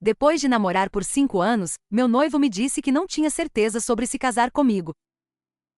Depois de namorar por 5 anos, meu noivo me disse que não tinha certeza sobre se casar comigo.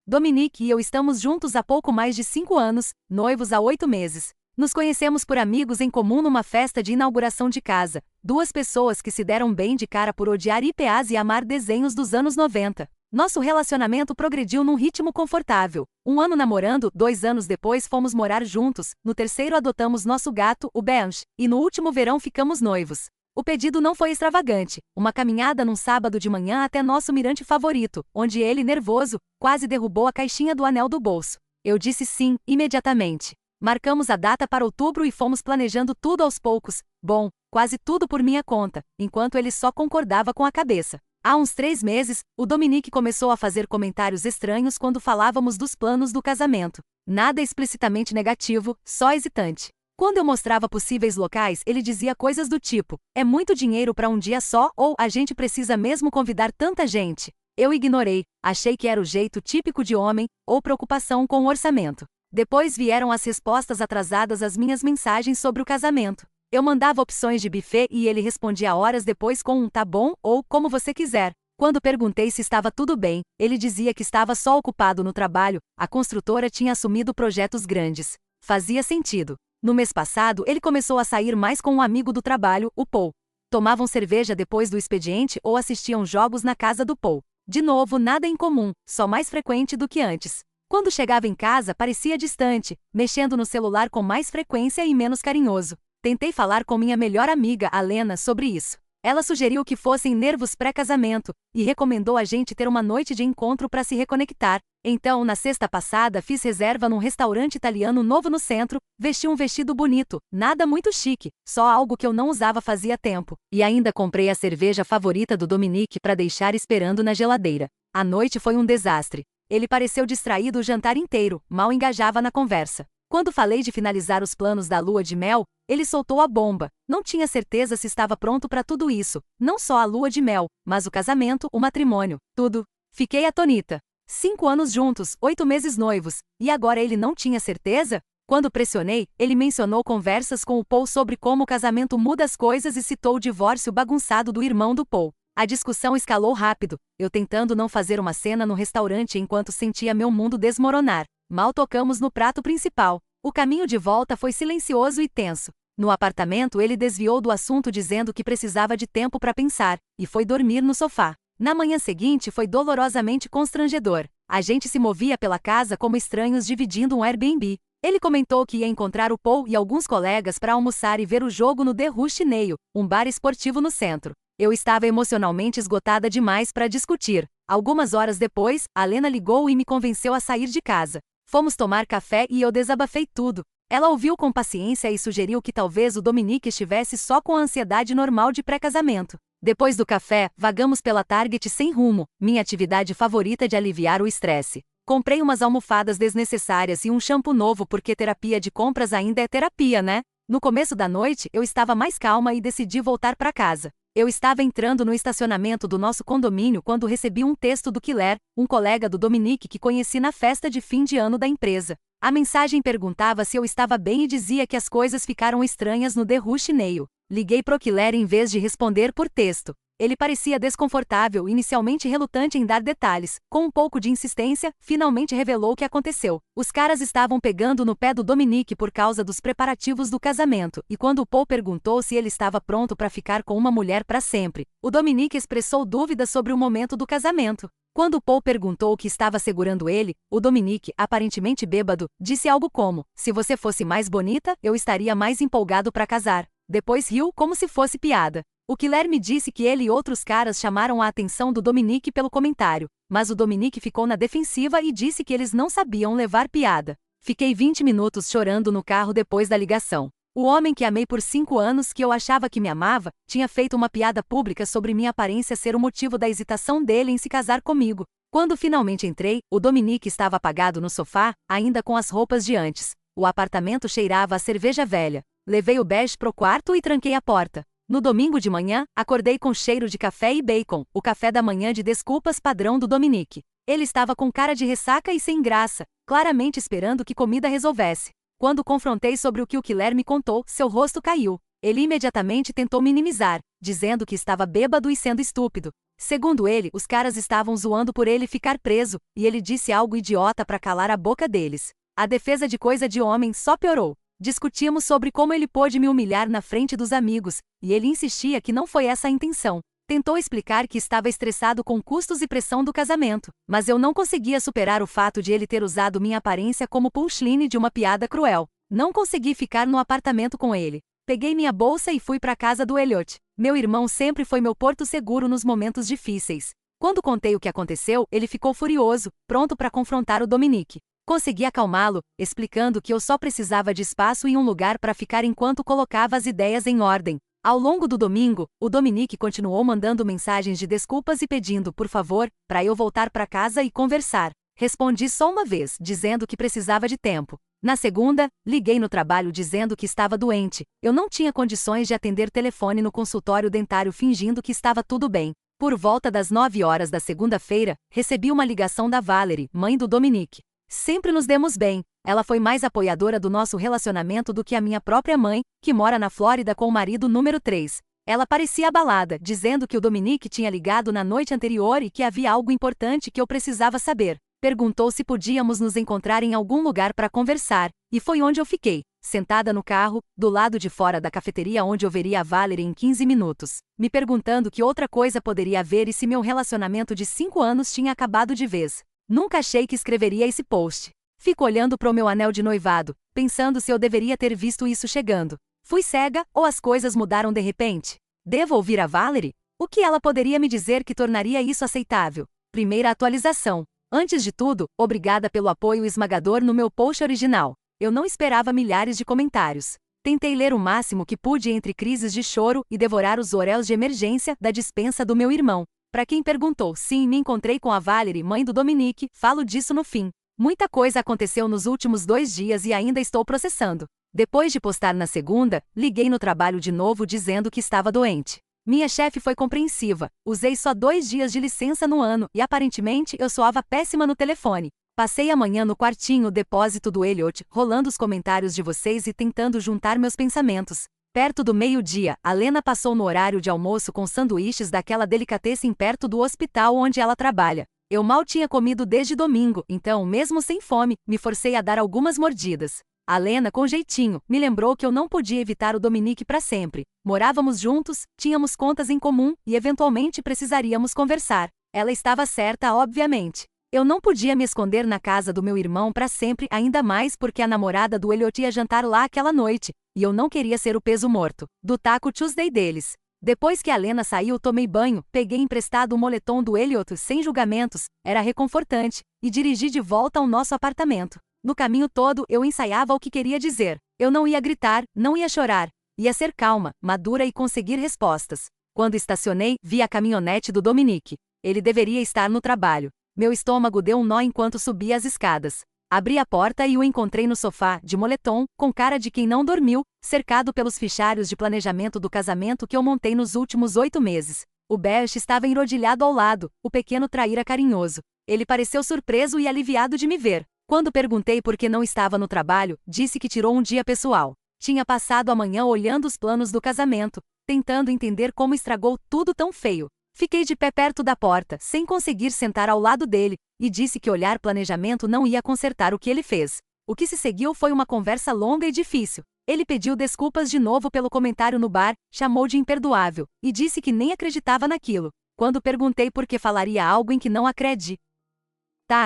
Dominique e eu estamos juntos há pouco mais de 5 anos, noivos há 8 meses. Nos conhecemos por amigos em comum numa festa de inauguração de casa. Duas pessoas que se deram bem de cara por odiar IPAs e amar desenhos dos anos 90. Nosso relacionamento progrediu num ritmo confortável. 1 ano namorando, 2 anos depois fomos morar juntos, no terceiro adotamos nosso gato, o Benji, e no último verão ficamos noivos. O pedido não foi extravagante, uma caminhada num sábado de manhã até nosso mirante favorito, onde ele, nervoso, quase derrubou a caixinha do anel do bolso. Eu disse sim, imediatamente. Marcamos a data para outubro e fomos planejando tudo aos poucos, bom, quase tudo por minha conta, enquanto ele só concordava com a cabeça. Há uns 3 meses, o Dominique começou a fazer comentários estranhos quando falávamos dos planos do casamento. Nada explicitamente negativo, só hesitante. Quando eu mostrava possíveis locais, ele dizia coisas do tipo: é muito dinheiro para um dia só, ou a gente precisa mesmo convidar tanta gente. Eu ignorei, achei que era o jeito típico de homem, ou preocupação com o orçamento. Depois vieram as respostas atrasadas às minhas mensagens sobre o casamento. Eu mandava opções de buffet e ele respondia horas depois com um tá bom ou como você quiser. Quando perguntei se estava tudo bem, ele dizia que estava só ocupado no trabalho, a construtora tinha assumido projetos grandes. Fazia sentido. No mês passado, ele começou a sair mais com um amigo do trabalho, o Paul. Tomavam cerveja depois do expediente ou assistiam jogos na casa do Paul. De novo, nada em comum, só mais frequente do que antes. Quando chegava em casa, parecia distante, mexendo no celular com mais frequência e menos carinhoso. Tentei falar com minha melhor amiga, a Lena, sobre isso. Ela sugeriu que fossem nervos pré-casamento, e recomendou a gente ter uma noite de encontro para se reconectar. Então, na sexta passada, fiz reserva num restaurante italiano novo no centro, vesti um vestido bonito, nada muito chique, só algo que eu não usava fazia tempo. E ainda comprei a cerveja favorita do Dominique para deixar esperando na geladeira. A noite foi um desastre. Ele pareceu distraído o jantar inteiro, mal engajava na conversa. Quando falei de finalizar os planos da lua de mel, ele soltou a bomba. Não tinha certeza se estava pronto para tudo isso, não só a lua de mel, mas o casamento, o matrimônio, tudo. Fiquei atonita. 5 anos juntos, 8 meses noivos, e agora ele não tinha certeza? Quando pressionei, ele mencionou conversas com o Paul sobre como o casamento muda as coisas e citou o divórcio bagunçado do irmão do Paul. A discussão escalou rápido, eu tentando não fazer uma cena no restaurante enquanto sentia meu mundo desmoronar. Mal tocamos no prato principal. O caminho de volta foi silencioso e tenso. No apartamento ele desviou do assunto dizendo que precisava de tempo para pensar, e foi dormir no sofá. Na manhã seguinte foi dolorosamente constrangedor. A gente se movia pela casa como estranhos dividindo um Airbnb. Ele comentou que ia encontrar o Paul e alguns colegas para almoçar e ver o jogo no The Rush Nail, um bar esportivo no centro. Eu estava emocionalmente esgotada demais para discutir. Algumas horas depois, a Lena ligou e me convenceu a sair de casa. Fomos tomar café e eu desabafei tudo. Ela ouviu com paciência e sugeriu que talvez o Dominique estivesse só com a ansiedade normal de pré-casamento. Depois do café, vagamos pela Target sem rumo, minha atividade favorita de aliviar o estresse. Comprei umas almofadas desnecessárias e um shampoo novo porque terapia de compras ainda é terapia, né? No começo da noite, eu estava mais calma e decidi voltar para casa. Eu estava entrando no estacionamento do nosso condomínio quando recebi um texto do Killer, um colega do Dominique que conheci na festa de fim de ano da empresa. A mensagem perguntava se eu estava bem e dizia que as coisas ficaram estranhas no The Rush Nail. Liguei pro Killer em vez de responder por texto. Ele parecia desconfortável, inicialmente relutante em dar detalhes. Com um pouco de insistência, finalmente revelou o que aconteceu. Os caras estavam pegando no pé do Dominique por causa dos preparativos do casamento, e quando o Paul perguntou se ele estava pronto para ficar com uma mulher para sempre, o Dominique expressou dúvidas sobre o momento do casamento. Quando o Paul perguntou o que estava segurando ele, o Dominique, aparentemente bêbado, disse algo como: se você fosse mais bonita, eu estaria mais empolgado para casar. Depois riu como se fosse piada. O Killer me disse que ele e outros caras chamaram a atenção do Dominique pelo comentário, mas o Dominique ficou na defensiva e disse que eles não sabiam levar piada. Fiquei 20 minutos chorando no carro depois da ligação. O homem que amei por 5 anos, que eu achava que me amava, tinha feito uma piada pública sobre minha aparência ser o motivo da hesitação dele em se casar comigo. Quando finalmente entrei, o Dominique estava apagado no sofá, ainda com as roupas de antes. O apartamento cheirava a cerveja velha. Levei o bege pro quarto e tranquei a porta. No domingo de manhã, acordei com cheiro de café e bacon, o café da manhã de desculpas padrão do Dominique. Ele estava com cara de ressaca e sem graça, claramente esperando que comida resolvesse. Quando confrontei sobre o que o Killer me contou, seu rosto caiu. Ele imediatamente tentou minimizar. dizendo que estava bêbado e sendo estúpido. Segundo ele, os caras estavam zoando por ele ficar preso, e ele disse algo idiota para calar a boca deles. A defesa de coisa de homem só piorou. Discutimos sobre como ele pôde me humilhar na frente dos amigos, e ele insistia que não foi essa a intenção. Tentou explicar que estava estressado com custos e pressão do casamento, mas eu não conseguia superar o fato de ele ter usado minha aparência como punchline de uma piada cruel. Não consegui ficar no apartamento com ele. Peguei minha bolsa e fui para a casa do Elliot. Meu irmão sempre foi meu porto seguro nos momentos difíceis. Quando contei o que aconteceu, ele ficou furioso, pronto para confrontar o Dominique. Consegui acalmá-lo, explicando que eu só precisava de espaço e um lugar para ficar enquanto colocava as ideias em ordem. Ao longo do domingo, o Dominique continuou mandando mensagens de desculpas e pedindo, por favor, para eu voltar para casa e conversar. Respondi só uma vez, dizendo que precisava de tempo. Na segunda, liguei no trabalho dizendo que estava doente. Eu não tinha condições de atender telefone no consultório dentário fingindo que estava tudo bem. Por volta das 9 horas da segunda-feira, recebi uma ligação da Valerie, mãe do Dominique. Sempre nos demos bem. Ela foi mais apoiadora do nosso relacionamento do que a minha própria mãe, que mora na Flórida com o marido número 3. Ela parecia abalada, dizendo que o Dominique tinha ligado na noite anterior e que havia algo importante que eu precisava saber. Perguntou se podíamos nos encontrar em algum lugar para conversar, e foi onde eu fiquei, sentada no carro, do lado de fora da cafeteria onde eu veria a Valerie em 15 minutos, me perguntando que outra coisa poderia haver e se meu relacionamento de 5 anos tinha acabado de vez. Nunca achei que escreveria esse post. Fico olhando para o meu anel de noivado, pensando se eu deveria ter visto isso chegando. Fui cega, ou as coisas mudaram de repente? Devo ouvir a Valerie? O que ela poderia me dizer que tornaria isso aceitável? Primeira atualização. Antes de tudo, obrigada pelo apoio esmagador no meu post original. Eu não esperava milhares de comentários. Tentei ler o máximo que pude entre crises de choro e devorar os Oreos de emergência da despensa do meu irmão. Para quem perguntou, sim, me encontrei com a Valerie, mãe do Dominique, falo disso no fim. Muita coisa aconteceu nos últimos 2 dias e ainda estou processando. Depois de postar na segunda, liguei no trabalho de novo dizendo que estava doente. Minha chefe foi compreensiva. Usei só 2 dias de licença no ano e aparentemente eu soava péssima no telefone. Passei a manhã no quartinho depósito do Elliot, rolando os comentários de vocês e tentando juntar meus pensamentos. Perto do meio-dia, a Lena passou no horário de almoço com sanduíches daquela delicatessen perto do hospital onde ela trabalha. Eu mal tinha comido desde domingo, então, mesmo sem fome, me forcei a dar algumas mordidas. A Lena, com jeitinho, me lembrou que eu não podia evitar o Dominique para sempre. Morávamos juntos, tínhamos contas em comum e eventualmente precisaríamos conversar. Ela estava certa, obviamente. Eu não podia me esconder na casa do meu irmão para sempre, ainda mais porque a namorada do Elliot ia jantar lá aquela noite, e eu não queria ser o peso morto do Taco Tuesday deles. Depois que a Lena saiu, tomei banho, peguei emprestado o moletom do Elliot sem julgamentos, era reconfortante, e dirigi de volta ao nosso apartamento. No caminho todo, eu ensaiava o que queria dizer. Eu não ia gritar, não ia chorar. Ia ser calma, madura e conseguir respostas. Quando estacionei, vi a caminhonete do Dominique. Ele deveria estar no trabalho. Meu estômago deu um nó enquanto subia as escadas. Abri a porta e o encontrei no sofá, de moletom, com cara de quem não dormiu, cercado pelos fichários de planejamento do casamento que eu montei nos últimos 8 meses. O Bert estava enrodilhado ao lado, o pequeno traíra carinhoso. Ele pareceu surpreso e aliviado de me ver. Quando perguntei por que não estava no trabalho, disse que tirou um dia pessoal. Tinha passado a manhã olhando os planos do casamento, tentando entender como estragou tudo tão feio. Fiquei de pé perto da porta, sem conseguir sentar ao lado dele, e disse que olhar planejamento não ia consertar o que ele fez. O que se seguiu foi uma conversa longa e difícil. Ele pediu desculpas de novo pelo comentário no bar, chamou de imperdoável, e disse que nem acreditava naquilo. Quando perguntei por que falaria algo em que não acreditava,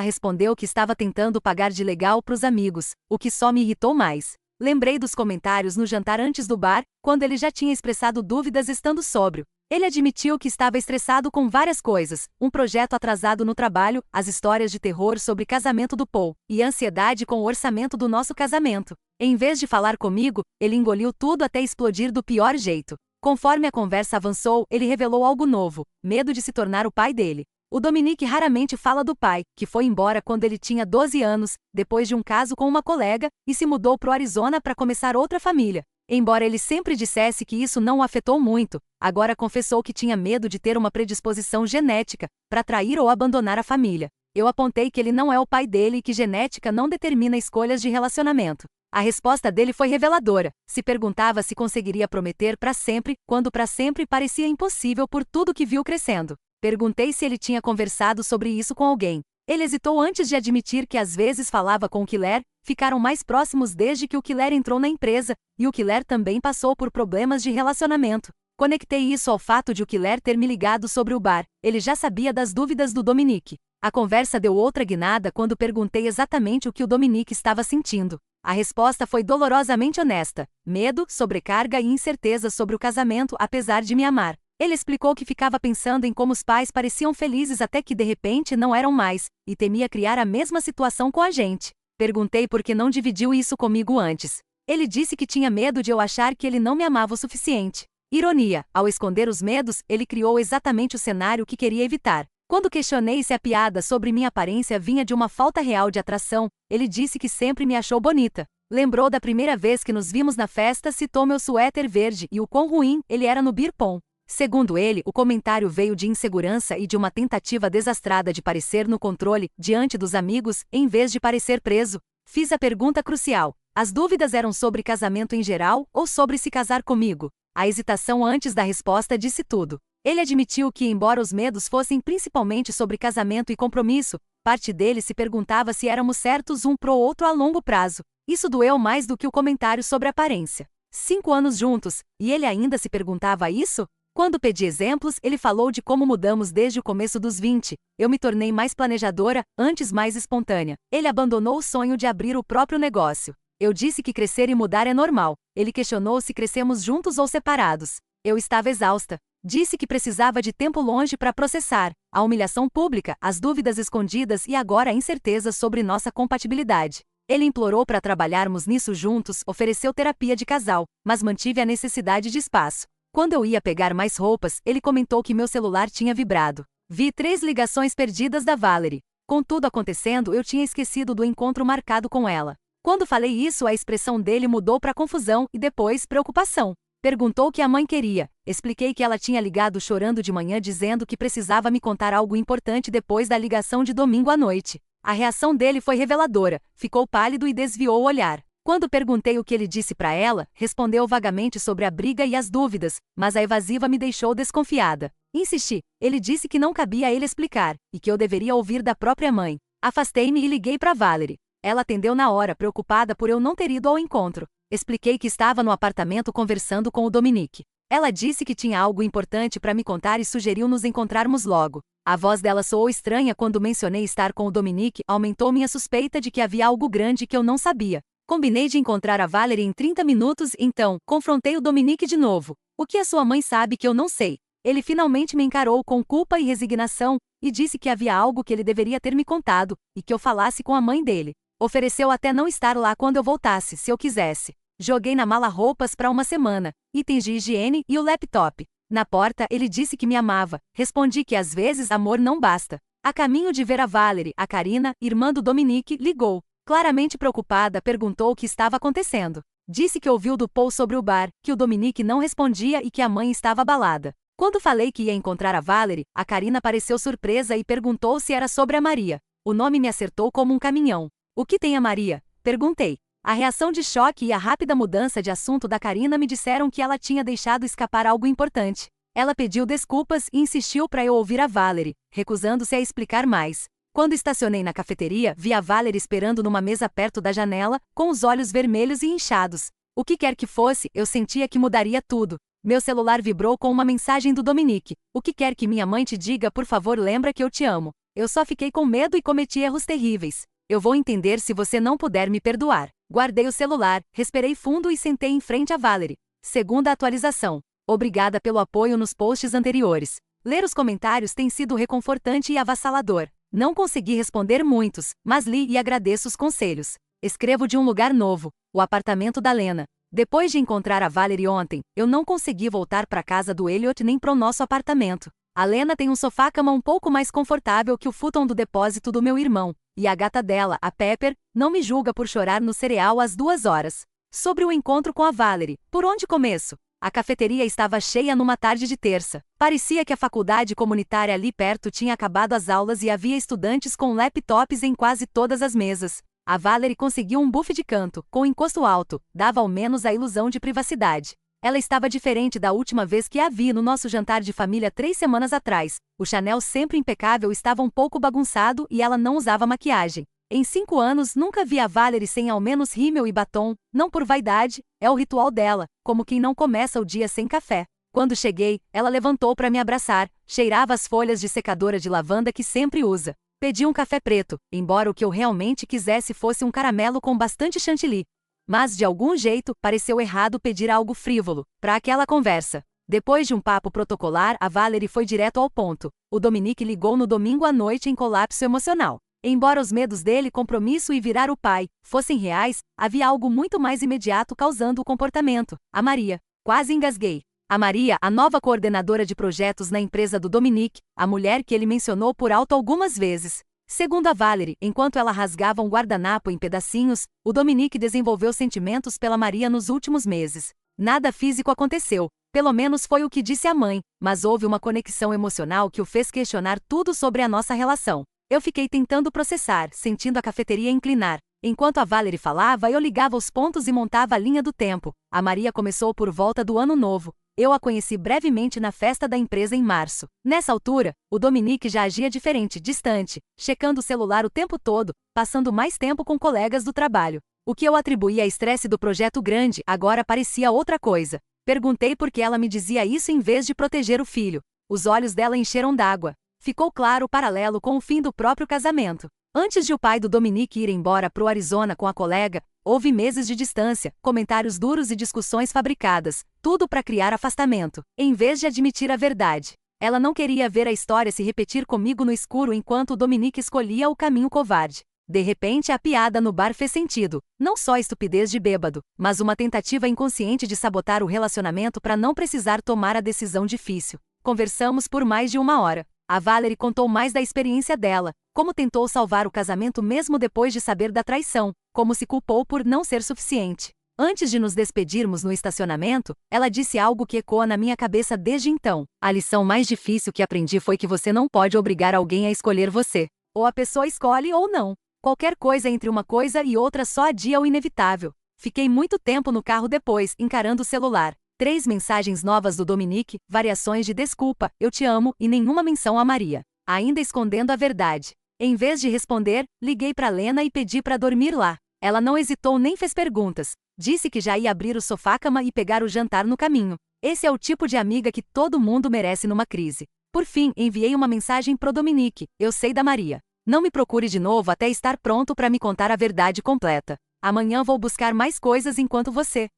respondeu que estava tentando pagar de legal pros amigos, o que só me irritou mais. Lembrei dos comentários no jantar antes do bar, quando ele já tinha expressado dúvidas estando sóbrio. Ele admitiu que estava estressado com várias coisas, um projeto atrasado no trabalho, as histórias de terror sobre casamento do Paul, e ansiedade com o orçamento do nosso casamento. Em vez de falar comigo, ele engoliu tudo até explodir do pior jeito. Conforme a conversa avançou, ele revelou algo novo, medo de se tornar o pai dele. O Dominique raramente fala do pai, que foi embora quando ele tinha 12 anos, depois de um caso com uma colega, e se mudou para o Arizona para começar outra família. Embora ele sempre dissesse que isso não o afetou muito, agora confessou que tinha medo de ter uma predisposição genética para trair ou abandonar a família. Eu apontei que ele não é o pai dele e que genética não determina escolhas de relacionamento. A resposta dele foi reveladora. Se perguntava se conseguiria prometer para sempre, quando para sempre parecia impossível por tudo que viu crescendo. Perguntei se ele tinha conversado sobre isso com alguém. Ele hesitou antes de admitir que às vezes falava com o Killer, ficaram mais próximos desde que o Killer entrou na empresa, e o Killer também passou por problemas de relacionamento. Conectei isso ao fato de o Killer ter me ligado sobre o bar. Ele já sabia das dúvidas do Dominique. A conversa deu outra guinada quando perguntei exatamente o que o Dominique estava sentindo. A resposta foi dolorosamente honesta: medo, sobrecarga e incerteza sobre o casamento, apesar de me amar. Ele explicou que ficava pensando em como os pais pareciam felizes até que de repente não eram mais, e temia criar a mesma situação com a gente. Perguntei por que não dividiu isso comigo antes. Ele disse que tinha medo de eu achar que ele não me amava o suficiente. Ironia, ao esconder os medos, ele criou exatamente o cenário que queria evitar. Quando questionei se a piada sobre minha aparência vinha de uma falta real de atração, ele disse que sempre me achou bonita. Lembrou da primeira vez que nos vimos na festa, citou meu suéter verde e o quão ruim ele era no beer pong. Segundo ele, o comentário veio de insegurança e de uma tentativa desastrada de parecer no controle, diante dos amigos, em vez de parecer preso. Fiz a pergunta crucial. As dúvidas eram sobre casamento em geral ou sobre se casar comigo? A hesitação antes da resposta disse tudo. Ele admitiu que, embora os medos fossem principalmente sobre casamento e compromisso, parte dele se perguntava se éramos certos um pro outro a longo prazo. Isso doeu mais do que o comentário sobre aparência. 5 anos juntos, e ele ainda se perguntava isso? Quando pedi exemplos, ele falou de como mudamos desde o começo dos 20. Eu me tornei mais planejadora, antes mais espontânea. Ele abandonou o sonho de abrir o próprio negócio. Eu disse que crescer e mudar é normal. Ele questionou se crescemos juntos ou separados. Eu estava exausta. Disse que precisava de tempo longe para processar a humilhação pública, as dúvidas escondidas e agora a incerteza sobre nossa compatibilidade. Ele implorou para trabalharmos nisso juntos, ofereceu terapia de casal, mas mantive a necessidade de espaço. Quando eu ia pegar mais roupas, ele comentou que meu celular tinha vibrado. Vi 3 ligações perdidas da Valerie. Com tudo acontecendo, eu tinha esquecido do encontro marcado com ela. Quando falei isso, a expressão dele mudou para confusão e depois preocupação. Perguntou o que a mãe queria. Expliquei que ela tinha ligado chorando de manhã dizendo que precisava me contar algo importante depois da ligação de domingo à noite. A reação dele foi reveladora. Ficou pálido e desviou o olhar. Quando perguntei o que ele disse para ela, respondeu vagamente sobre a briga e as dúvidas, mas a evasiva me deixou desconfiada. Insisti. Ele disse que não cabia a ele explicar, e que eu deveria ouvir da própria mãe. Afastei-me e liguei para Valerie. Ela atendeu na hora, preocupada por eu não ter ido ao encontro. Expliquei que estava no apartamento conversando com o Dominique. Ela disse que tinha algo importante para me contar e sugeriu nos encontrarmos logo. A voz dela soou estranha quando mencionei estar com o Dominique, aumentou minha suspeita de que havia algo grande que eu não sabia. Combinei de encontrar a Valerie em 30 minutos, então, confrontei o Dominique de novo. O que a sua mãe sabe que eu não sei? Ele finalmente me encarou com culpa e resignação, e disse que havia algo que ele deveria ter me contado, e que eu falasse com a mãe dele. Ofereceu até não estar lá quando eu voltasse, se eu quisesse. Joguei na mala roupas para uma semana, itens de higiene e o laptop. Na porta, ele disse que me amava. Respondi que às vezes amor não basta. A caminho de ver a Valerie, a Karina, irmã do Dominique, ligou. Claramente preocupada, perguntou o que estava acontecendo. Disse que ouviu do Paul sobre o bar, que o Dominique não respondia e que a mãe estava abalada. Quando falei que ia encontrar a Valerie, a Karina pareceu surpresa e perguntou se era sobre a Maria. O nome me acertou como um caminhão. O que tem a Maria? Perguntei. A reação de choque e a rápida mudança de assunto da Karina me disseram que ela tinha deixado escapar algo importante. Ela pediu desculpas e insistiu para eu ouvir a Valerie, recusando-se a explicar mais. Quando estacionei na cafeteria, vi a Valerie esperando numa mesa perto da janela, com os olhos vermelhos e inchados. O que quer que fosse, eu sentia que mudaria tudo. Meu celular vibrou com uma mensagem do Dominique. O que quer que minha mãe te diga, por favor, lembra que eu te amo. Eu só fiquei com medo e cometi erros terríveis. Eu vou entender se você não puder me perdoar. Guardei o celular, respirei fundo e sentei em frente a Valerie. Segunda atualização. Obrigada pelo apoio nos posts anteriores. Ler os comentários tem sido reconfortante e avassalador. Não consegui responder muitos, mas li e agradeço os conselhos. Escrevo de um lugar novo, o apartamento da Lena. Depois de encontrar a Valerie ontem, eu não consegui voltar para casa do Elliot nem pro nosso apartamento. A Lena tem um sofá-cama um pouco mais confortável que o futon do depósito do meu irmão, e a gata dela, a Pepper, não me julga por chorar no cereal às 2 horas. Sobre o encontro com a Valerie, por onde começo? A cafeteria estava cheia numa tarde de terça. Parecia que a faculdade comunitária ali perto tinha acabado as aulas e havia estudantes com laptops em quase todas as mesas. A Valerie conseguiu um buff de canto, com encosto alto, dava ao menos a ilusão de privacidade. Ela estava diferente da última vez que a vi no nosso jantar de família 3 semanas atrás. O Chanel sempre impecável estava um pouco bagunçado e ela não usava maquiagem. Em 5 anos nunca vi a Valerie sem ao menos rímel e batom, não por vaidade, é o ritual dela, como quem não começa o dia sem café. Quando cheguei, ela levantou para me abraçar, cheirava as folhas de secadora de lavanda que sempre usa. Pedi um café preto, embora o que eu realmente quisesse fosse um caramelo com bastante chantilly. Mas de algum jeito, pareceu errado pedir algo frívolo, para aquela conversa. Depois de um papo protocolar, a Valerie foi direto ao ponto. O Dominique ligou no domingo à noite em colapso emocional. Embora os medos dele, compromisso e virar o pai, fossem reais, havia algo muito mais imediato causando o comportamento. A Maria. Quase engasguei. A Maria, a nova coordenadora de projetos na empresa do Dominique, a mulher que ele mencionou por alto algumas vezes. Segundo a Valerie, enquanto ela rasgava um guardanapo em pedacinhos, o Dominique desenvolveu sentimentos pela Maria nos últimos meses. Nada físico aconteceu, pelo menos foi o que disse a mãe, mas houve uma conexão emocional que o fez questionar tudo sobre a nossa relação. Eu fiquei tentando processar, sentindo a cafeteria inclinar. Enquanto a Valerie falava, eu ligava os pontos e montava a linha do tempo. A Maria começou por volta do ano novo. Eu a conheci brevemente na festa da empresa em março. Nessa altura, o Dominique já agia diferente, distante, checando o celular o tempo todo, passando mais tempo com colegas do trabalho. O que eu atribuía a estresse do projeto grande agora parecia outra coisa. Perguntei por que ela me dizia isso em vez de proteger o filho. Os olhos dela encheram d'água. Ficou claro o paralelo com o fim do próprio casamento. Antes de o pai do Dominique ir embora pro Arizona com a colega, houve meses de distância, comentários duros e discussões fabricadas, tudo para criar afastamento, em vez de admitir a verdade. Ela não queria ver a história se repetir comigo no escuro enquanto o Dominique escolhia o caminho covarde. De repente a piada no bar fez sentido, não só a estupidez de bêbado, mas uma tentativa inconsciente de sabotar o relacionamento para não precisar tomar a decisão difícil. Conversamos por mais de 1 hora. A Valerie contou mais da experiência dela, como tentou salvar o casamento mesmo depois de saber da traição, como se culpou por não ser suficiente. Antes de nos despedirmos no estacionamento, ela disse algo que ecoa na minha cabeça desde então. A lição mais difícil que aprendi foi que você não pode obrigar alguém a escolher você. Ou a pessoa escolhe ou não. Qualquer coisa entre uma coisa e outra só adia o inevitável. Fiquei muito tempo no carro depois, encarando o celular. 3 mensagens novas do Dominique, variações de desculpa, eu te amo e nenhuma menção a Maria. Ainda escondendo a verdade. Em vez de responder, liguei para Lena e pedi para dormir lá. Ela não hesitou nem fez perguntas. Disse que já ia abrir o sofá-cama e pegar o jantar no caminho. Esse é o tipo de amiga que todo mundo merece numa crise. Por fim, enviei uma mensagem pro Dominique. Eu sei da Maria. Não me procure de novo até estar pronto para me contar a verdade completa. Amanhã vou buscar mais coisas enquanto você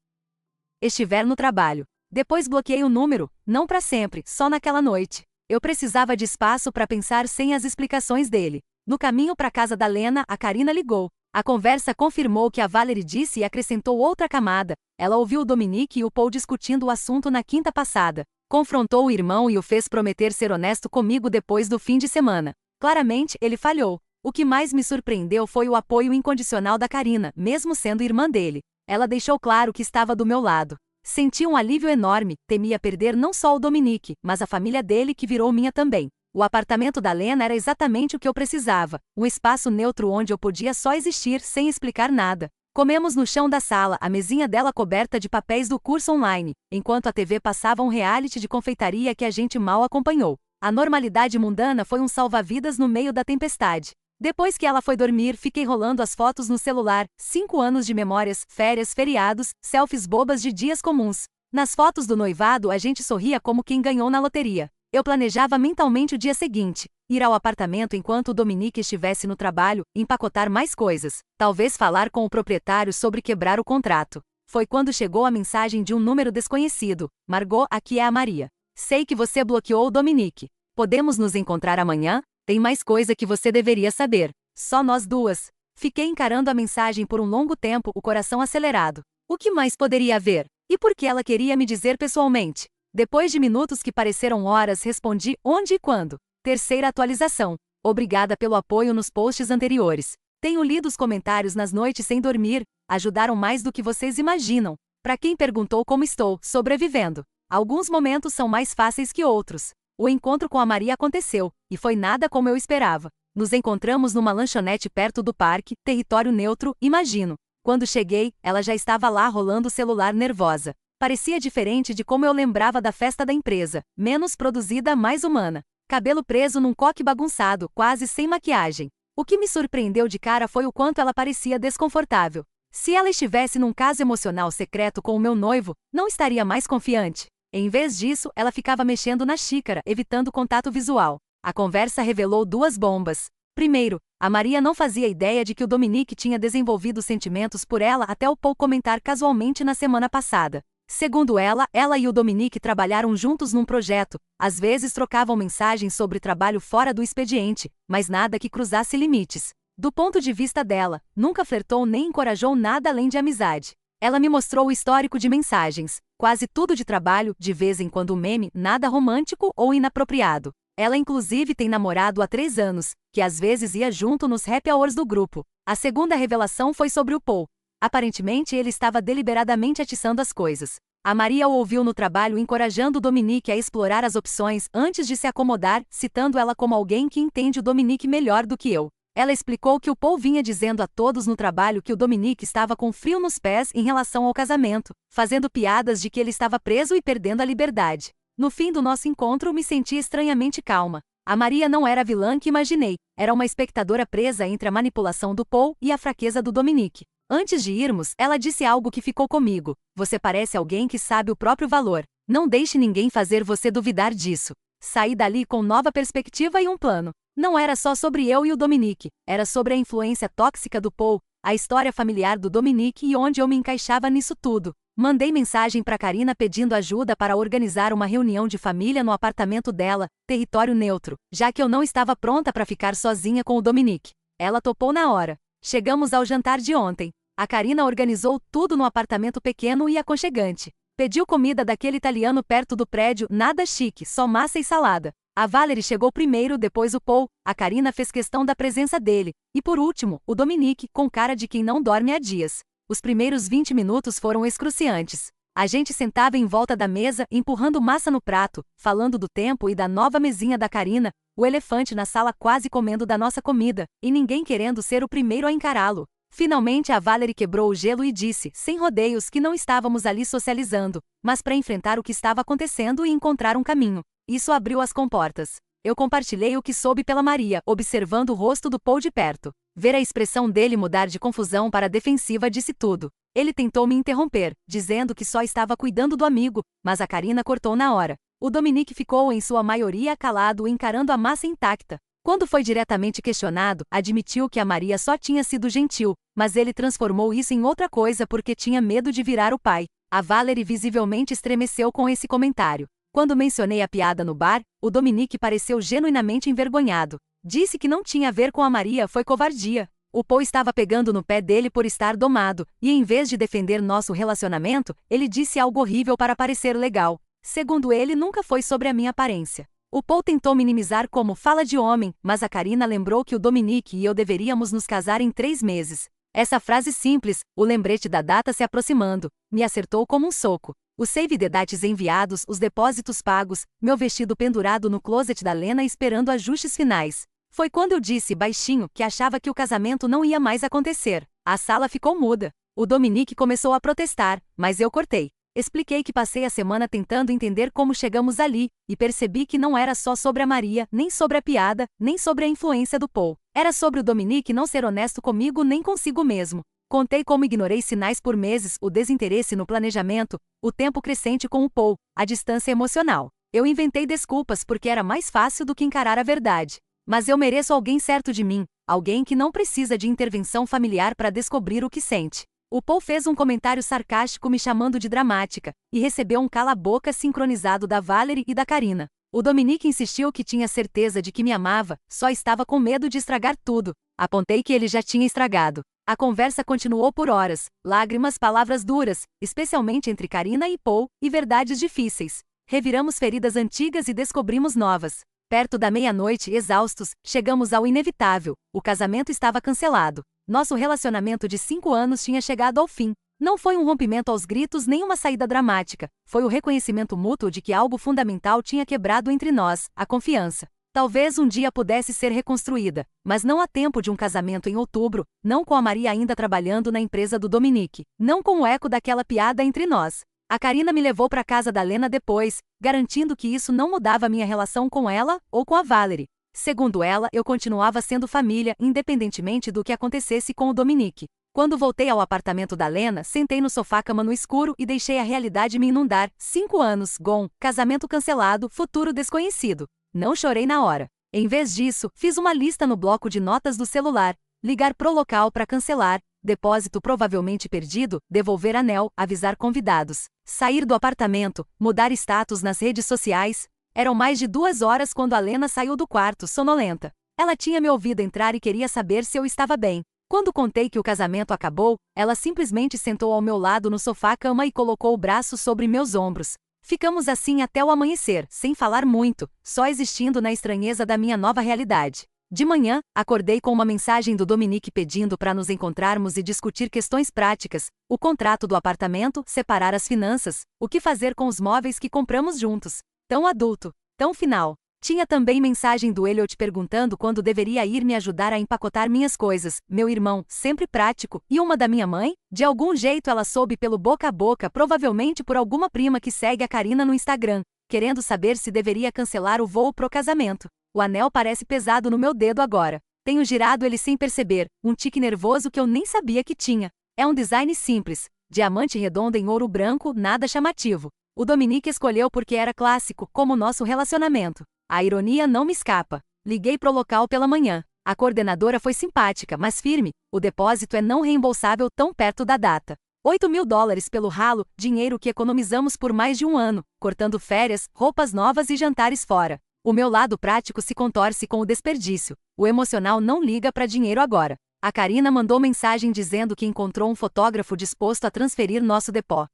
estiver no trabalho. Depois bloqueei o número, não para sempre, só naquela noite. Eu precisava de espaço para pensar sem as explicações dele. No caminho para casa da Lena, a Karina ligou. A conversa confirmou o que a Valerie disse e acrescentou outra camada. Ela ouviu o Dominique e o Paul discutindo o assunto na quinta passada. Confrontou o irmão e o fez prometer ser honesto comigo depois do fim de semana. Claramente, ele falhou. O que mais me surpreendeu foi o apoio incondicional da Karina, mesmo sendo irmã dele. Ela deixou claro que estava do meu lado. Senti um alívio enorme, temia perder não só o Dominique, mas a família dele que virou minha também. O apartamento da Lena era exatamente o que eu precisava, um espaço neutro onde eu podia só existir sem explicar nada. Comemos no chão da sala, a mesinha dela coberta de papéis do curso online, enquanto a TV passava um reality de confeitaria que a gente mal acompanhou. A normalidade mundana foi um salva-vidas no meio da tempestade. Depois que ela foi dormir, fiquei rolando as fotos no celular, 5 anos de memórias, férias, feriados, selfies bobas de dias comuns. Nas fotos do noivado a gente sorria como quem ganhou na loteria. Eu planejava mentalmente o dia seguinte, ir ao apartamento enquanto o Dominique estivesse no trabalho, empacotar mais coisas, talvez falar com o proprietário sobre quebrar o contrato. Foi quando chegou a mensagem de um número desconhecido. Margot, aqui é a Maria. Sei que você bloqueou o Dominique. Podemos nos encontrar amanhã? Tem mais coisa que você deveria saber. Só nós duas. Fiquei encarando a mensagem por um longo tempo, o coração acelerado. O que mais poderia haver? E por que ela queria me dizer pessoalmente? Depois de minutos que pareceram horas, respondi onde e quando. Terceira atualização. Obrigada pelo apoio nos posts anteriores. Tenho lido os comentários nas noites sem dormir. Ajudaram mais do que vocês imaginam. Para quem perguntou como estou, sobrevivendo. Alguns momentos são mais fáceis que outros. O encontro com a Maria aconteceu, e foi nada como eu esperava. Nos encontramos numa lanchonete perto do parque, território neutro, imagino. Quando cheguei, ela já estava lá rolando o celular nervosa. Parecia diferente de como eu lembrava da festa da empresa, menos produzida, mais humana. Cabelo preso num coque bagunçado, quase sem maquiagem. O que me surpreendeu de cara foi o quanto ela parecia desconfortável. Se ela estivesse num caso emocional secreto com o meu noivo, não estaria mais confiante. Em vez disso, ela ficava mexendo na xícara, evitando contato visual. A conversa revelou duas bombas. Primeiro, a Maria não fazia ideia de que o Dominique tinha desenvolvido sentimentos por ela até o Paul comentar casualmente na semana passada. Segundo ela e o Dominique trabalharam juntos num projeto, às vezes trocavam mensagens sobre trabalho fora do expediente, mas nada que cruzasse limites. Do ponto de vista dela, nunca flertou nem encorajou nada além de amizade. Ela me mostrou o histórico de mensagens, quase tudo de trabalho, de vez em quando meme, nada romântico ou inapropriado. Ela inclusive tem namorado há 3 anos, que às vezes ia junto nos happy hours do grupo. A segunda revelação foi sobre o Paul. Aparentemente ele estava deliberadamente atiçando as coisas. A Maria o ouviu no trabalho encorajando o Dominique a explorar as opções antes de se acomodar, citando ela como alguém que entende o Dominique melhor do que eu. Ela explicou que o Paul vinha dizendo a todos no trabalho que o Dominique estava com frio nos pés em relação ao casamento, fazendo piadas de que ele estava preso e perdendo a liberdade. No fim do nosso encontro me senti estranhamente calma. A Maria não era a vilã que imaginei, era uma espectadora presa entre a manipulação do Paul e a fraqueza do Dominique. Antes de irmos, ela disse algo que ficou comigo. Você parece alguém que sabe o próprio valor. Não deixe ninguém fazer você duvidar disso. Saí dali com nova perspectiva e um plano. Não era só sobre eu e o Dominique, era sobre a influência tóxica do Paul, a história familiar do Dominique e onde eu me encaixava nisso tudo. Mandei mensagem para Karina pedindo ajuda para organizar uma reunião de família no apartamento dela, território neutro, já que eu não estava pronta para ficar sozinha com o Dominique. Ela topou na hora. Chegamos ao jantar de ontem. A Karina organizou tudo no apartamento pequeno e aconchegante. Pediu comida daquele italiano perto do prédio, nada chique, só massa e salada. A Valerie chegou primeiro, depois o Paul, a Karina fez questão da presença dele, e por último, o Dominique, com cara de quem não dorme há dias. Os primeiros 20 minutos foram excruciantes. A gente sentava em volta da mesa, empurrando massa no prato, falando do tempo e da nova mesinha da Karina, o elefante na sala quase comendo da nossa comida, e ninguém querendo ser o primeiro a encará-lo. Finalmente a Valerie quebrou o gelo e disse, sem rodeios, que não estávamos ali socializando, mas para enfrentar o que estava acontecendo e encontrar um caminho. Isso abriu as comportas. Eu compartilhei o que soube pela Maria, observando o rosto do Paul de perto. Ver a expressão dele mudar de confusão para defensiva disse tudo. Ele tentou me interromper, dizendo que só estava cuidando do amigo, mas a Karina cortou na hora. O Dominique ficou em sua maioria calado encarando a massa intacta. Quando foi diretamente questionado, admitiu que a Maria só tinha sido gentil, mas ele transformou isso em outra coisa porque tinha medo de virar o pai. A Valerie visivelmente estremeceu com esse comentário. Quando mencionei a piada no bar, o Dominique pareceu genuinamente envergonhado. Disse que não tinha a ver com a Maria, foi covardia. O Paul estava pegando no pé dele por estar domado, e em vez de defender nosso relacionamento, ele disse algo horrível para parecer legal. Segundo ele, nunca foi sobre a minha aparência. O Paul tentou minimizar como fala de homem, mas a Karina lembrou que o Dominique e eu deveríamos nos casar em 3 meses. Essa frase simples, o lembrete da data se aproximando, me acertou como um soco. Os save the dates enviados, os depósitos pagos, meu vestido pendurado no closet da Lena esperando ajustes finais. Foi quando eu disse baixinho que achava que o casamento não ia mais acontecer. A sala ficou muda. O Dominique começou a protestar, mas eu cortei. Expliquei que passei a semana tentando entender como chegamos ali, e percebi que não era só sobre a Maria, nem sobre a piada, nem sobre a influência do Paul. Era sobre o Dominique não ser honesto comigo nem consigo mesmo. Contei como ignorei sinais por meses, o desinteresse no planejamento, o tempo crescente com o Paul, a distância emocional. Eu inventei desculpas porque era mais fácil do que encarar a verdade. Mas eu mereço alguém certo de mim, alguém que não precisa de intervenção familiar para descobrir o que sente. O Paul fez um comentário sarcástico me chamando de dramática, e recebeu um cala-boca sincronizado da Valerie e da Karina. O Dominique insistiu que tinha certeza de que me amava, só estava com medo de estragar tudo. Apontei que ele já tinha estragado. A conversa continuou por horas, lágrimas, palavras duras, especialmente entre Karina e Paul, e verdades difíceis. Reviramos feridas antigas e descobrimos novas. Perto da meia-noite, exaustos, chegamos ao inevitável. O casamento estava cancelado. Nosso relacionamento de 5 anos tinha chegado ao fim. Não foi um rompimento aos gritos nem uma saída dramática. Foi o reconhecimento mútuo de que algo fundamental tinha quebrado entre nós, a confiança. Talvez um dia pudesse ser reconstruída, mas não há tempo de um casamento em outubro, não com a Maria ainda trabalhando na empresa do Dominique, não com o eco daquela piada entre nós. A Karina me levou para casa da Lena depois, garantindo que isso não mudava minha relação com ela ou com a Valerie. Segundo ela, eu continuava sendo família, independentemente do que acontecesse com o Dominique. Quando voltei ao apartamento da Lena, sentei no sofá-cama no escuro e deixei a realidade me inundar. 5 anos, gone, casamento cancelado, futuro desconhecido. Não chorei na hora. Em vez disso, fiz uma lista no bloco de notas do celular. Ligar pro local para cancelar, depósito provavelmente perdido, devolver anel, avisar convidados. Sair do apartamento, mudar status nas redes sociais. Eram mais de 2 horas quando a Lena saiu do quarto, sonolenta. Ela tinha me ouvido entrar e queria saber se eu estava bem. Quando contei que o casamento acabou, ela simplesmente sentou ao meu lado no sofá-cama e colocou o braço sobre meus ombros. Ficamos assim até o amanhecer, sem falar muito, só existindo na estranheza da minha nova realidade. De manhã, acordei com uma mensagem do Dominique pedindo para nos encontrarmos e discutir questões práticas, o contrato do apartamento, separar as finanças, o que fazer com os móveis que compramos juntos. Tão adulto, tão final. Tinha também mensagem do Elliot perguntando quando deveria ir me ajudar a empacotar minhas coisas, meu irmão, sempre prático, e uma da minha mãe? De algum jeito ela soube pelo boca a boca, provavelmente por alguma prima que segue a Karina no Instagram, querendo saber se deveria cancelar o voo pro casamento. O anel parece pesado no meu dedo agora. Tenho girado ele sem perceber, um tique nervoso que eu nem sabia que tinha. É um design simples, diamante redondo em ouro branco, nada chamativo. O Dominique escolheu porque era clássico, como o nosso relacionamento. A ironia não me escapa. Liguei pro local pela manhã. A coordenadora foi simpática, mas firme. O depósito é não reembolsável tão perto da data. $8.000 pelo ralo, dinheiro que economizamos por mais de um ano, cortando férias, roupas novas e jantares fora. O meu lado prático se contorce com o desperdício. O emocional não liga para dinheiro agora. A Karina mandou mensagem dizendo que encontrou um fotógrafo disposto a transferir nosso depó.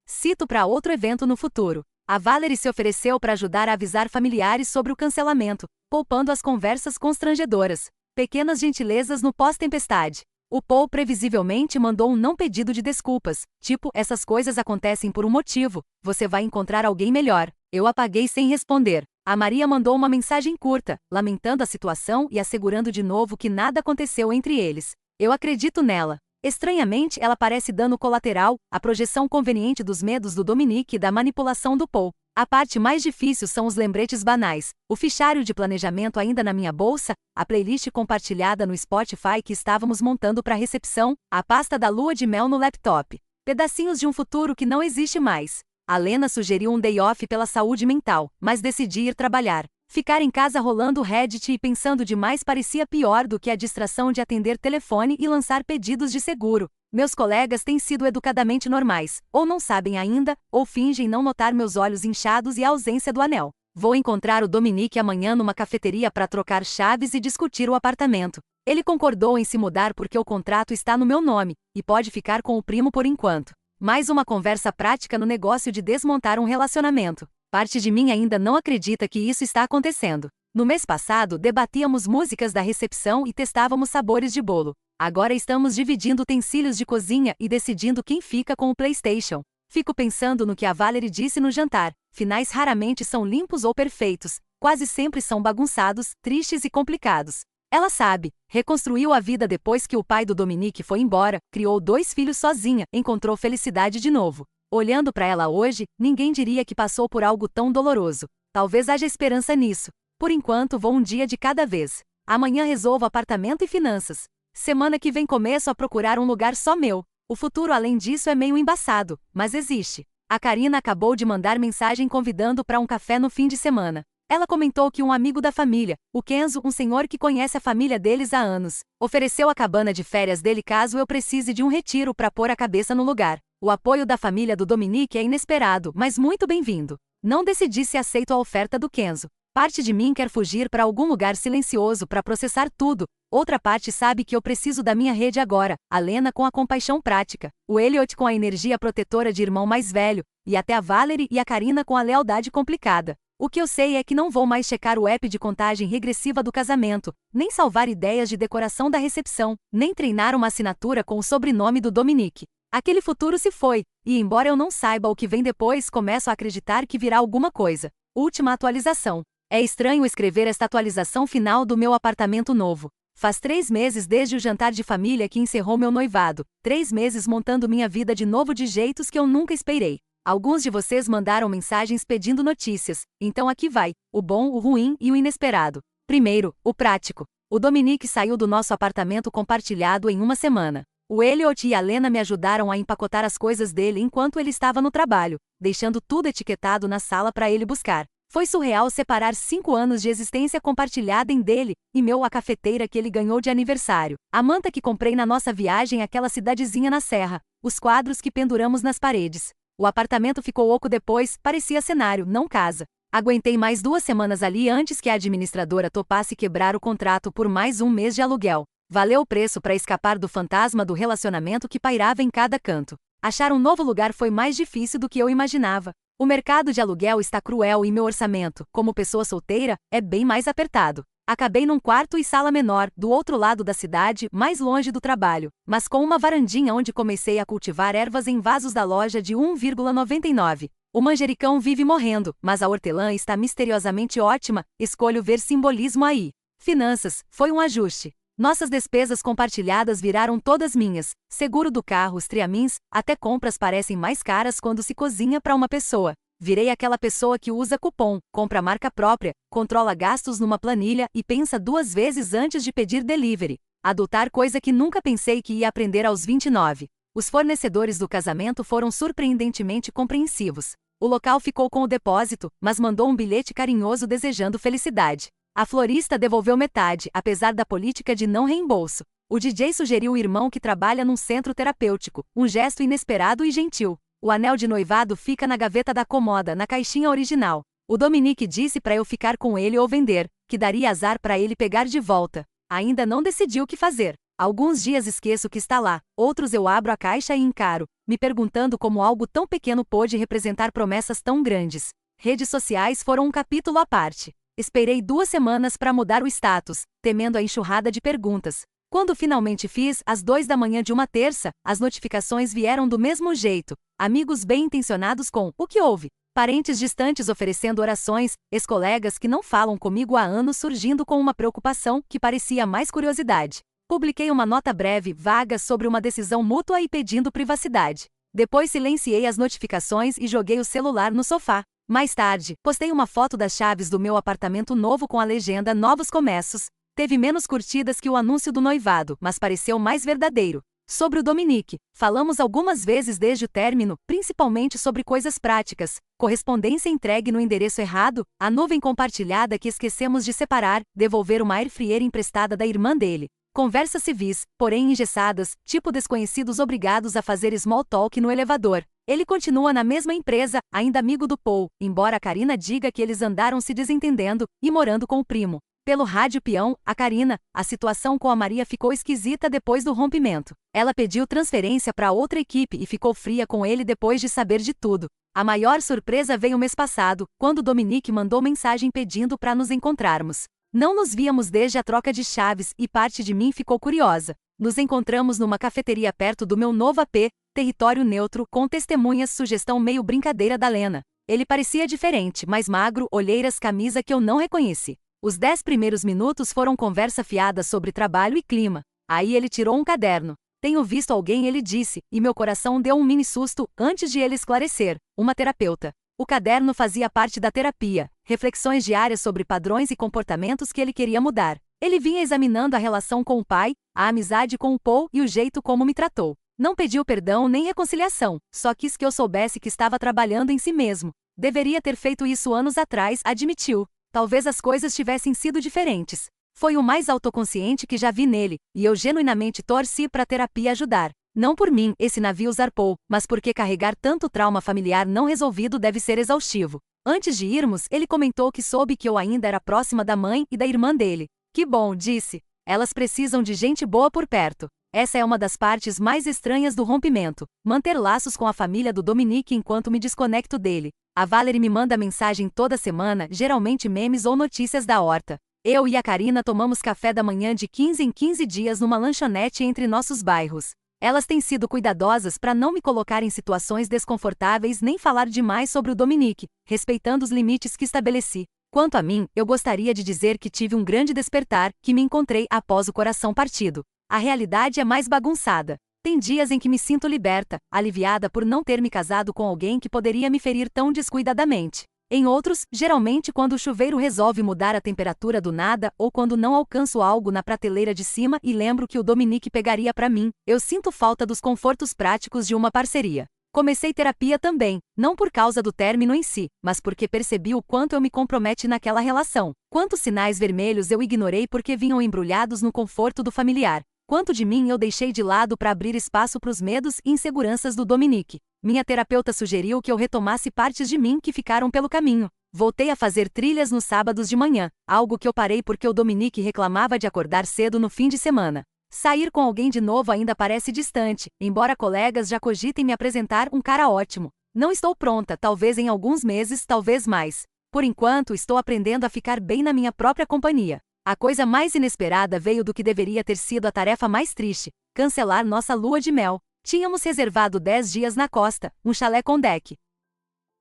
Cito para outro evento no futuro. A Valerie se ofereceu para ajudar a avisar familiares sobre o cancelamento, poupando as conversas constrangedoras. Pequenas gentilezas no pós-tempestade. O Paul previsivelmente mandou um não pedido de desculpas, tipo, essas coisas acontecem por um motivo, você vai encontrar alguém melhor. Eu apaguei sem responder. A Maria mandou uma mensagem curta, lamentando a situação e assegurando de novo que nada aconteceu entre eles. Eu acredito nela. Estranhamente, ela parece dano colateral, a projeção conveniente dos medos do Dominique e da manipulação do Paul. A parte mais difícil são os lembretes banais, o fichário de planejamento ainda na minha bolsa, a playlist compartilhada no Spotify que estávamos montando para a recepção, a pasta da lua de mel no laptop. Pedacinhos de um futuro que não existe mais. A Lena sugeriu um day off pela saúde mental, mas decidi ir trabalhar. Ficar em casa rolando o Reddit e pensando demais parecia pior do que a distração de atender telefone e lançar pedidos de seguro. Meus colegas têm sido educadamente normais, ou não sabem ainda, ou fingem não notar meus olhos inchados e a ausência do anel. Vou encontrar o Dominique amanhã numa cafeteria para trocar chaves e discutir o apartamento. Ele concordou em se mudar porque o contrato está no meu nome, e pode ficar com o primo por enquanto. Mais uma conversa prática no negócio de desmontar um relacionamento. Parte de mim ainda não acredita que isso está acontecendo. No mês passado, debatíamos músicas da recepção e testávamos sabores de bolo. Agora estamos dividindo utensílios de cozinha e decidindo quem fica com o PlayStation. Fico pensando no que a Valerie disse no jantar. Finais raramente são limpos ou perfeitos. Quase sempre são bagunçados, tristes e complicados. Ela sabe, reconstruiu a vida depois que o pai do Dominique foi embora, criou 2 filhos sozinha, encontrou felicidade de novo. Olhando para ela hoje, ninguém diria que passou por algo tão doloroso. Talvez haja esperança nisso. Por enquanto vou um dia de cada vez. Amanhã resolvo apartamento e finanças. Semana que vem começo a procurar um lugar só meu. O futuro além disso é meio embaçado, mas existe. A Karina acabou de mandar mensagem convidando para um café no fim de semana. Ela comentou que um amigo da família, o Kenzo, um senhor que conhece a família deles há anos, ofereceu a cabana de férias dele caso eu precise de um retiro para pôr a cabeça no lugar. O apoio da família do Dominique é inesperado, mas muito bem-vindo. Não decidi se aceito a oferta do Kenzo. Parte de mim quer fugir para algum lugar silencioso para processar tudo. Outra parte sabe que eu preciso da minha rede agora, a Lena com a compaixão prática, o Elliot com a energia protetora de irmão mais velho, e até a Valerie e a Karina com a lealdade complicada. O que eu sei é que não vou mais checar o app de contagem regressiva do casamento, nem salvar ideias de decoração da recepção, nem treinar uma assinatura com o sobrenome do Dominique. Aquele futuro se foi, e embora eu não saiba o que vem depois, começo a acreditar que virá alguma coisa. Última atualização. É estranho escrever esta atualização final do meu apartamento novo. Faz 3 meses desde o jantar de família que encerrou meu noivado, 3 meses montando minha vida de novo de jeitos que eu nunca esperei. Alguns de vocês mandaram mensagens pedindo notícias, então aqui vai, o bom, o ruim e o inesperado. Primeiro, o prático. O Dominique saiu do nosso apartamento compartilhado em uma semana. O Elliot e a Lena me ajudaram a empacotar as coisas dele enquanto ele estava no trabalho, deixando tudo etiquetado na sala para ele buscar. Foi surreal separar 5 anos de existência compartilhada em dele e meu a cafeteira que ele ganhou de aniversário, a manta que comprei na nossa viagem àquela cidadezinha na serra, os quadros que penduramos nas paredes. O apartamento ficou oco depois, parecia cenário, não casa. Aguentei mais 2 semanas ali antes que a administradora topasse quebrar o contrato por mais 1 mês de aluguel. Valeu o preço para escapar do fantasma do relacionamento que pairava em cada canto. Achar um novo lugar foi mais difícil do que eu imaginava. O mercado de aluguel está cruel e meu orçamento, como pessoa solteira, é bem mais apertado. Acabei num quarto e sala menor, do outro lado da cidade, mais longe do trabalho, mas com uma varandinha onde comecei a cultivar ervas em vasos da loja de 1,99. O manjericão vive morrendo, mas a hortelã está misteriosamente ótima, escolho ver simbolismo aí. Finanças, foi um ajuste. Nossas despesas compartilhadas viraram todas minhas, seguro do carro, os triamins, até compras parecem mais caras quando se cozinha para uma pessoa. Virei aquela pessoa que usa cupom, compra marca própria, controla gastos numa planilha e pensa 2 vezes antes de pedir delivery. Adotar coisa que nunca pensei que ia aprender aos 29. Os fornecedores do casamento foram surpreendentemente compreensivos. O local ficou com o depósito, mas mandou um bilhete carinhoso desejando felicidade. A florista devolveu metade, apesar da política de não reembolso. O DJ sugeriu o irmão que trabalha num centro terapêutico, um gesto inesperado e gentil. O anel de noivado fica na gaveta da comoda, na caixinha original. O Dominique disse para eu ficar com ele ou vender, que daria azar para ele pegar de volta. Ainda não decidi o que fazer. Alguns dias esqueço que está lá, outros eu abro a caixa e encaro, me perguntando como algo tão pequeno pôde representar promessas tão grandes. Redes sociais foram um capítulo à parte. Esperei 2 semanas para mudar o status, temendo a enxurrada de perguntas. Quando finalmente fiz, às 2 da manhã de uma terça, as notificações vieram do mesmo jeito. Amigos bem-intencionados com "o que houve?", parentes distantes oferecendo orações, ex-colegas que não falam comigo há anos surgindo com uma preocupação que parecia mais curiosidade. Publiquei uma nota breve, vaga sobre uma decisão mútua e pedindo privacidade. Depois silenciei as notificações e joguei o celular no sofá. Mais tarde, postei uma foto das chaves do meu apartamento novo com a legenda "Novos Começos". Teve menos curtidas que o anúncio do noivado, mas pareceu mais verdadeiro. Sobre o Dominique, falamos algumas vezes desde o término, principalmente sobre coisas práticas, correspondência entregue no endereço errado, a nuvem compartilhada que esquecemos de separar, devolver uma air fryer emprestada da irmã dele. Conversas civis, porém engessadas, tipo desconhecidos obrigados a fazer small talk no elevador. Ele continua na mesma empresa, ainda amigo do Paul, embora a Karina diga que eles andaram se desentendendo e morando com o primo. Pelo rádio peão, a Karina, a situação com a Maria ficou esquisita depois do rompimento. Ela pediu transferência para outra equipe e ficou fria com ele depois de saber de tudo. A maior surpresa veio mês passado, quando Dominique mandou mensagem pedindo para nos encontrarmos. Não nos víamos desde a troca de chaves e parte de mim ficou curiosa. Nos encontramos numa cafeteria perto do meu novo AP, território neutro, com testemunhas, sugestão meio brincadeira da Lena. Ele parecia diferente, mais magro, olheiras, camisa que eu não reconheci. Os 10 primeiros minutos foram conversa fiada sobre trabalho e clima. Aí ele tirou um caderno. "Tenho visto alguém", ele disse, e meu coração deu um mini susto antes de ele esclarecer. Uma terapeuta. O caderno fazia parte da terapia, reflexões diárias sobre padrões e comportamentos que ele queria mudar. Ele vinha examinando a relação com o pai, a amizade com o Paul e o jeito como me tratou. Não pediu perdão nem reconciliação, só quis que eu soubesse que estava trabalhando em si mesmo. Deveria ter feito isso anos atrás, admitiu. Talvez as coisas tivessem sido diferentes. Foi o mais autoconsciente que já vi nele, e eu genuinamente torci para a terapia ajudar. Não por mim, esse navio zarpou, mas porque carregar tanto trauma familiar não resolvido deve ser exaustivo. Antes de irmos, ele comentou que soube que eu ainda era próxima da mãe e da irmã dele. "Que bom", disse. "Elas precisam de gente boa por perto." Essa é uma das partes mais estranhas do rompimento, manter laços com a família do Dominique enquanto me desconecto dele. A Valerie me manda mensagem toda semana, geralmente memes ou notícias da horta. Eu e a Karina tomamos café da manhã de 15 em 15 dias numa lanchonete entre nossos bairros. Elas têm sido cuidadosas para não me colocar em situações desconfortáveis nem falar demais sobre o Dominique, respeitando os limites que estabeleci. Quanto a mim, eu gostaria de dizer que tive um grande despertar, que me encontrei após o coração partido. A realidade é mais bagunçada. Tem dias em que me sinto liberta, aliviada por não ter me casado com alguém que poderia me ferir tão descuidadamente. Em outros, geralmente quando o chuveiro resolve mudar a temperatura do nada ou quando não alcanço algo na prateleira de cima e lembro que o Dominique pegaria para mim, eu sinto falta dos confortos práticos de uma parceria. Comecei terapia também, não por causa do término em si, mas porque percebi o quanto eu me comprometi naquela relação. Quantos sinais vermelhos eu ignorei porque vinham embrulhados no conforto do familiar. Quanto de mim eu deixei de lado para abrir espaço para os medos e inseguranças do Dominique. Minha terapeuta sugeriu que eu retomasse partes de mim que ficaram pelo caminho. Voltei a fazer trilhas nos sábados de manhã, algo que eu parei porque o Dominique reclamava de acordar cedo no fim de semana. Sair com alguém de novo ainda parece distante, embora colegas já cogitem me apresentar um cara ótimo. Não estou pronta, talvez em alguns meses, talvez mais. Por enquanto, estou aprendendo a ficar bem na minha própria companhia. A coisa mais inesperada veio do que deveria ter sido a tarefa mais triste: cancelar nossa lua de mel. Tínhamos reservado 10 dias na costa, um chalé com deck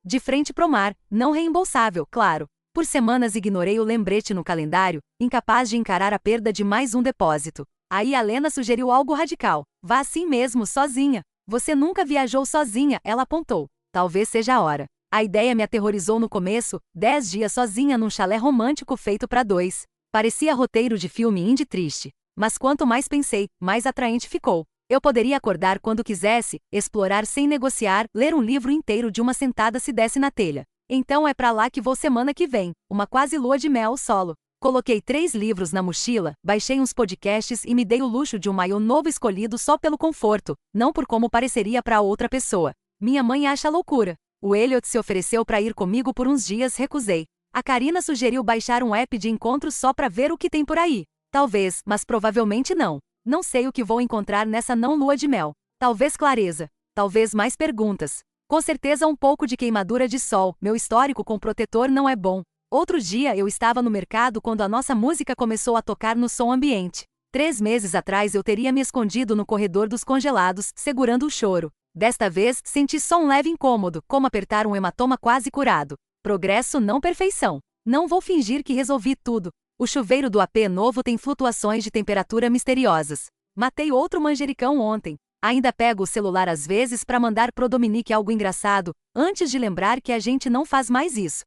de frente pro mar, não reembolsável, claro. Por semanas ignorei o lembrete no calendário, incapaz de encarar a perda de mais um depósito. Aí a Lena sugeriu algo radical: vá assim mesmo, sozinha. Você nunca viajou sozinha, ela apontou. Talvez seja a hora. A ideia me aterrorizou no começo, 10 dias sozinha num chalé romântico feito para dois. Parecia roteiro de filme indie triste. Mas quanto mais pensei, mais atraente ficou. Eu poderia acordar quando quisesse, explorar sem negociar, ler um livro inteiro de uma sentada se desse na telha. Então é pra lá que vou semana que vem, uma quase lua de mel solo. Coloquei 3 livros na mochila, baixei uns podcasts e me dei o luxo de um maiô novo escolhido só pelo conforto, não por como pareceria pra outra pessoa. Minha mãe acha loucura. O Elliot se ofereceu pra ir comigo por uns dias, recusei. A Karina sugeriu baixar um app de encontro só pra ver o que tem por aí. Talvez, mas provavelmente não. Não sei o que vou encontrar nessa não lua de mel. Talvez clareza. Talvez mais perguntas. Com certeza um pouco de queimadura de sol, meu histórico com protetor não é bom. Outro dia eu estava no mercado quando a nossa música começou a tocar no som ambiente. 3 meses atrás eu teria me escondido no corredor dos congelados, segurando o choro. Desta vez, senti só um leve incômodo, como apertar um hematoma quase curado. Progresso não perfeição. Não vou fingir que resolvi tudo. O chuveiro do AP novo tem flutuações de temperatura misteriosas. Matei outro manjericão ontem. Ainda pego o celular às vezes para mandar pro Dominique algo engraçado, antes de lembrar que a gente não faz mais isso.